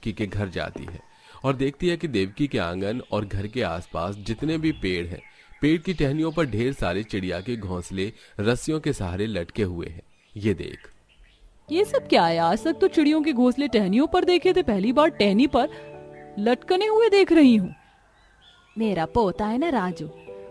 देवकी के घर जाती है और देखती है कि देवकी के आंगन और घर के आसपास जितने भी पेड़ हैं, पेड़ की टहनियों पर ढेर सारे चिड़िया के घोंसले रस्सियों के सहारे लटके हुए हैं। ये देख। ये सब क्या है? आज तक तो चिड़ियों के घोंसले टहनियों पर देखे थे, पहली बार टहनी पर लटकने हुए देख रही हूँ। मेरा पोता है ना राजू,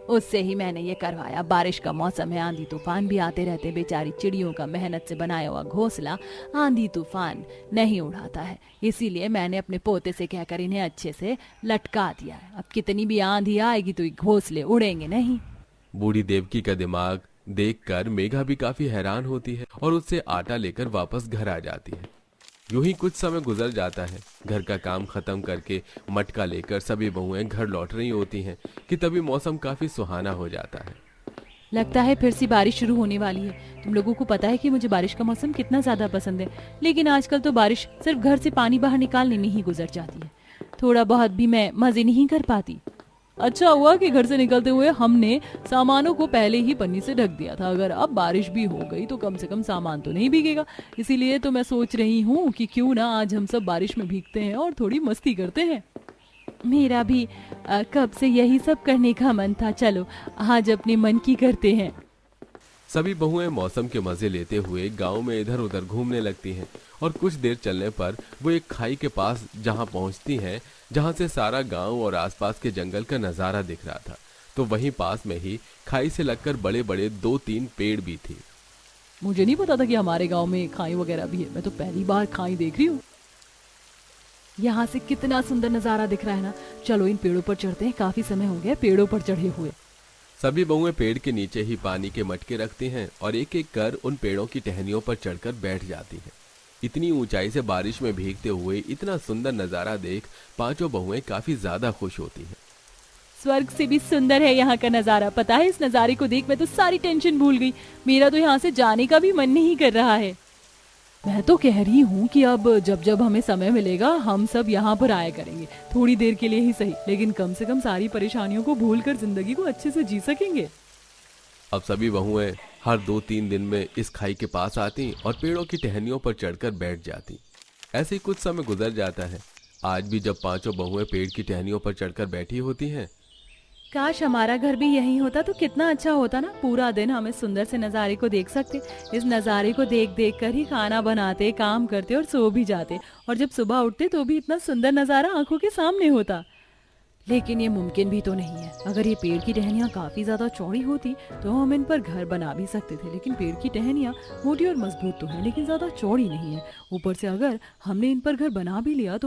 उससे ही मैंने ये करवाया। बारिश का मौसम है, आंधी तूफान भी आते रहते, बेचारी चिड़ियों का मेहनत से बनाया हुआ घोंसला आंधी तूफान नहीं उड़ाता है, इसीलिए मैंने अपने पोते से कहकर इन्हें अच्छे से लटका दिया है। अब कितनी भी आंधी आएगी तो ये घोंसले उड़ेंगे नहीं। बूढ़ी देवकी का दिमाग देखकर मेघा भी काफी हैरान होती है और उससे आटा लेकर वापस घर आ जाती है। यूं ही कुछ समय गुजर जाता है। घर का काम खत्म करके मटका लेकर सभी बहुएं घर लौट रही होती हैं कि तभी मौसम काफी सुहाना हो जाता है। लगता है फिर से बारिश शुरू होने वाली है। तुम लोगों को पता है कि मुझे बारिश का मौसम कितना ज्यादा पसंद है, लेकिन आजकल तो बारिश सिर्फ घर से पानी बाहर निकालने में ही गुजर जाती है। थोड़ा बहुत भी मैं मजे नहीं कर पाती। अच्छा हुआ कि घर से निकलते हुए हमने सामानों को पहले ही पन्नी से ढक दिया था। अगर अब बारिश भी हो गई तो कम से कम सामान तो नहीं भीगेगा। इसीलिए तो मैं सोच रही हूँ कि क्यों ना आज हम सब बारिश में भीगते हैं और थोड़ी मस्ती करते हैं। मेरा भी कब से यही सब करने का मन था। चलो आज अपने मन की करते हैं। सभी बहुएं मौसम के मजे लेते हुए गांव में इधर उधर घूमने लगती हैं और कुछ देर चलने पर वो एक खाई के पास जहां पहुंचती हैं, जहां से सारा गांव और आसपास के जंगल का नजारा दिख रहा था। तो वहीं पास में ही खाई से लगकर बड़े बड़े 2-3 पेड़ भी थे। मुझे नहीं पता था कि हमारे गांव में खाई वगैरह भी है। मैं तो पहली बार खाई देख रही हूँ। यहाँ से कितना सुंदर नजारा दिख रहा है ना। चलो इन पेड़ों पर चढ़ते हैं, काफी समय हो गया पेड़ों पर चढ़े हुए। सभी बहुएं पेड़ के नीचे ही पानी के मटके रखती हैं और एक एक कर उन पेड़ों की टहनियों पर चढ़कर बैठ जाती हैं। इतनी ऊंचाई से बारिश में भीगते हुए इतना सुंदर नजारा देख पांचों बहुएं काफी ज्यादा खुश होती हैं। स्वर्ग से भी सुंदर है यहाँ का नजारा। पता है, इस नजारे को देख मैं तो सारी टेंशन भूल गई। मेरा तो यहाँ से जाने का भी मन नहीं कर रहा है। मैं तो कह रही हूँ कि अब जब जब हमें समय मिलेगा हम सब यहाँ पर आया करेंगे, थोड़ी देर के लिए ही सही, लेकिन कम से कम सारी परेशानियों को भूलकर जिंदगी को अच्छे से जी सकेंगे। अब सभी बहुएं हर 2-3 दिन में इस खाई के पास आती और पेड़ों की टहनियों पर चढ़कर बैठ जाती। ऐसे ही कुछ समय गुजर जाता है। आज भी जब पांचों बहुएं पेड़ की टहनियों पर चढ़कर बैठी होती हैं। काश हमारा घर भी यही होता तो कितना अच्छा होता ना। पूरा दिन हम इस सुंदर से नज़ारे को देख सकते। इस नज़ारे को देख देख कर ही खाना बनाते, काम करते और सो भी जाते, और जब सुबह उठते तो भी इतना सुंदर नज़ारा आंखों के सामने होता। लेकिन ये मुमकिन भी तो नहीं है। अगर ये पेड़ की टहनियाँ काफी ज्यादा चौड़ी होती तो हम इन पर घर बना भी सकते थे, लेकिन पेड़ की टहनियाँ मोटी और मजबूत तो है लेकिन ज्यादा चौड़ी नहीं है। ऊपर से अगर हमने इन पर घर बना भी लिया तो